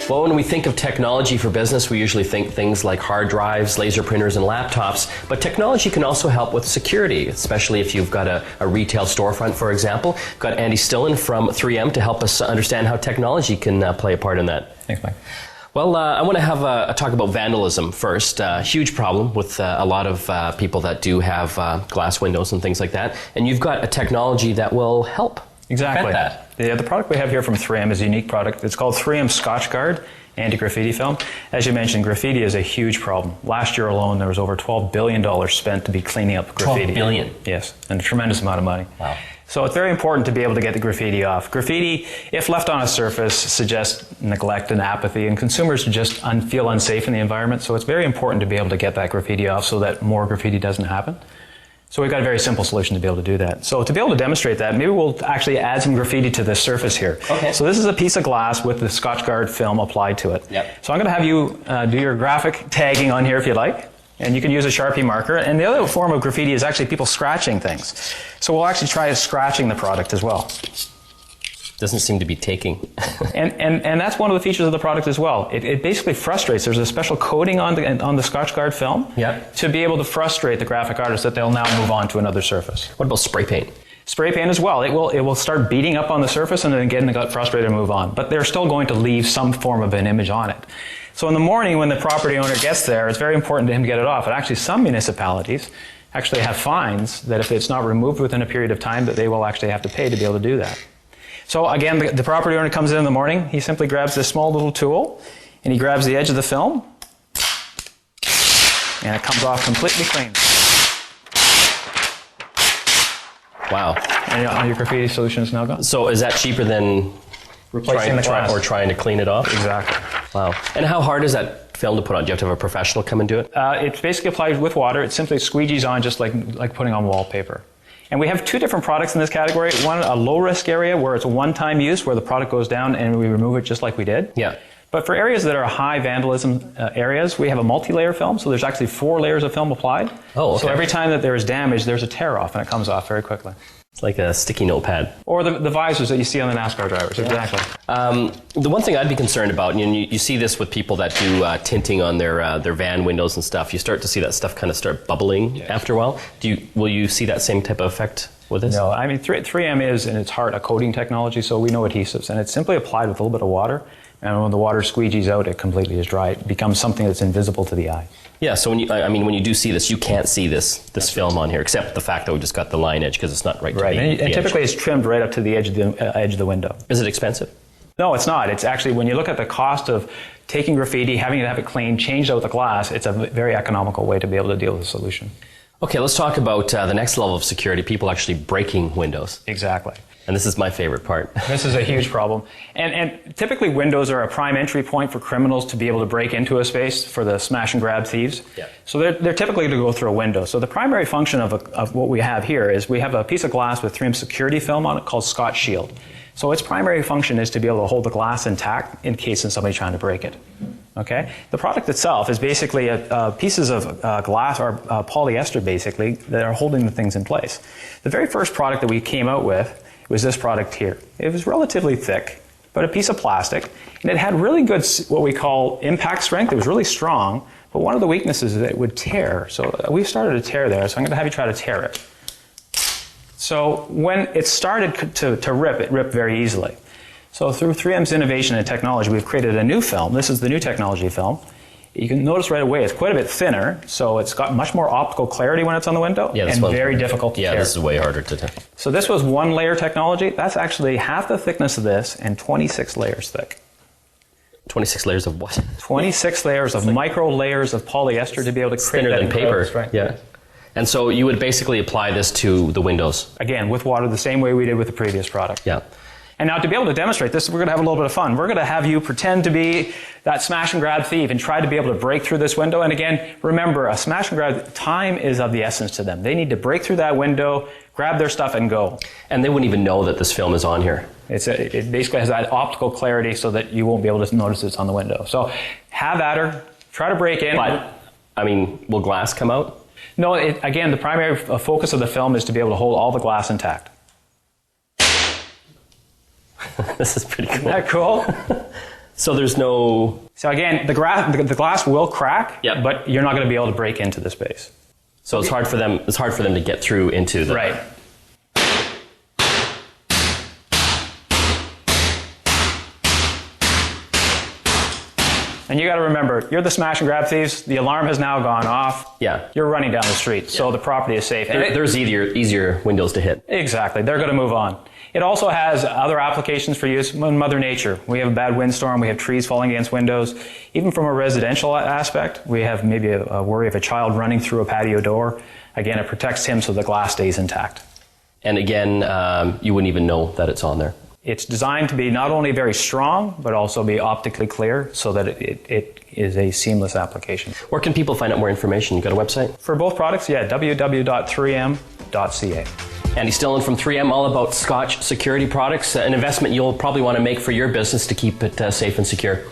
Well, when we think of technology for business, we usually think things like hard drives, laser printers, and laptops. But technology can also help with security, especially if you've got a retail storefront, for example. We've got Andy Stilin from 3M to help us understand how technology can play a part in that. Thanks, Mike. Well, I want to have a talk about vandalism first. Huge problem with a lot of people that do have glass windows and things like that. And you've got a technology that will help. Exactly. That. The product we have here from 3M is a unique product. It's called 3M Scotch Guard anti-graffiti film. As you mentioned, graffiti is a huge problem. Last year alone, there was over $12 billion spent to be cleaning up graffiti. $12 billion? Yes, and a tremendous amount of money. Wow. So it's very important to be able to get the graffiti off. Graffiti, if left on a surface, suggests neglect and apathy, and consumers just feel unsafe in the environment. So it's very important to be able to get that graffiti off so that more graffiti doesn't happen. So we've got a very simple solution to be able to do that. So to be able to demonstrate that, maybe we'll actually add some graffiti to the surface here. Okay. So this is a piece of glass with the Scotch Guard film applied to it. Yep. So I'm going to have you do your graphic tagging on here if you like. And you can use a Sharpie marker. And the other form of graffiti is actually people scratching things. So we'll actually try scratching the product as well. Doesn't seem to be taking. and that's one of the features of the product as well. It basically frustrates. There's a special coating on the Scotch Guard film to be able to frustrate the graphic artist that they'll now move on to another surface. What about spray paint? Spray paint as well. It will start beating up on the surface and then again they got frustrated and move on. But they're still going to leave some form of an image on it. So in the morning when the property owner gets there, it's very important to him to get it off. And actually some municipalities actually have fines that if it's not removed within a period of time that they will actually have to pay to be able to do that. So again, the property owner comes in the morning, he simply grabs this small little tool and he grabs the edge of the film and it comes off completely clean. Wow. And your graffiti solution is now gone. So is that cheaper than Replacing the glass. or trying to clean it off? Exactly. Wow. And how hard is that film to put on? Do you have to have a professional come and do it? It's basically applied with water. It simply squeegees on just like putting on wallpaper. And we have two different products in this category. One, a low-risk area where it's a one-time use where the product goes down and we remove it just like we did. Yeah. But for areas that are high vandalism areas, we have a multi-layer film. So there's actually 4 layers of film applied. Oh, okay. So every time that there is damage, there's a tear off and it comes off very quickly. It's like a sticky notepad. Or the visors that you see on the NASCAR drivers, exactly. The one thing I'd be concerned about, and you see this with people that do tinting on their van windows and stuff, you start to see that stuff kind of start bubbling after a while. Will you see that same type of effect with this? No, I mean 3M is in its heart a coating technology, so we know adhesives, and it's simply applied with a little bit of water, and when the water squeegees out, it completely is dry. It becomes something that's invisible to the eye. Yeah, so when you do see this, you can't see this film on here, except the fact that we just got the line edge because it's not right to Right, the and typically it's trimmed right up to the edge of the window. Is it expensive? No, it's not. It's actually, when you look at the cost of taking graffiti, having to have it cleaned, changed out the glass, it's a very economical way to be able to deal with the solution. Okay, let's talk about the next level of security, people actually breaking windows. Exactly. And this is my favorite part. This is a huge problem. And typically windows are a prime entry point for criminals to be able to break into a space for the smash and grab thieves. Yeah. So they're typically to go through a window. So the primary function of what we have here is we have a piece of glass with 3M security film on it called Scotch Shield. So its primary function is to be able to hold the glass intact in case of somebody trying to break it. Okay? The product itself is basically pieces of glass or polyester basically that are holding the things in place. The very first product that we came out with was this product here. It was relatively thick, but a piece of plastic, and it had really good, what we call impact strength. It was really strong, but one of the weaknesses is that it would tear. So we started a tear there, so I'm going to have you try to tear it. So when it started to rip, it ripped very easily. So through 3M's innovation and technology, we've created a new film. This is the new technology film. You can notice right away it's quite a bit thinner, so it's got much more optical clarity when it's on the window, and very difficult to tear. Yeah, this is way harder to tear. So this was 1-layer technology. That's actually half the thickness of this and 26 layers thick. 26 layers of what? 26 layers of micro layers of polyester to be able to create thinner that than paper. Right? Yeah. And so you would basically apply this to the windows. Again, with water, the same way we did with the previous product. Yeah. And now to be able to demonstrate this, we're going to have a little bit of fun. We're going to have you pretend to be that smash and grab thief and try to be able to break through this window. And again, remember, a smash and grab, time is of the essence to them. They need to break through that window, grab their stuff, and go. And they wouldn't even know that this film is on here. It basically has that optical clarity so that you won't be able to notice it's on the window. So have at her, try to break in. But, I mean, will glass come out? No, again, the primary focus of the film is to be able to hold all the glass intact. This is pretty cool. Isn't that cool? So there's no... So again, the glass will crack, Yep. but you're not going to be able to break into the space. So it's hard for them to get through into the... Right. And you got to remember, you're the smash and grab thieves. The alarm has now gone off. Yeah. You're running down the street, so the property is safe. There's easier windows to hit. Exactly. They're going to move on. It also has other applications for use in Mother Nature. We have a bad windstorm. We have trees falling against windows. Even from a residential aspect, we have maybe a worry of a child running through a patio door. Again, it protects him so the glass stays intact. And again, you wouldn't even know that it's on there. It's designed to be not only very strong, but also be optically clear so that it is a seamless application. Where can people find out more information? You got a website? For both products, yeah, www.3m.ca. Andy Stilin from 3M, all about Scotch security products, an investment you'll probably want to make for your business to keep it safe and secure.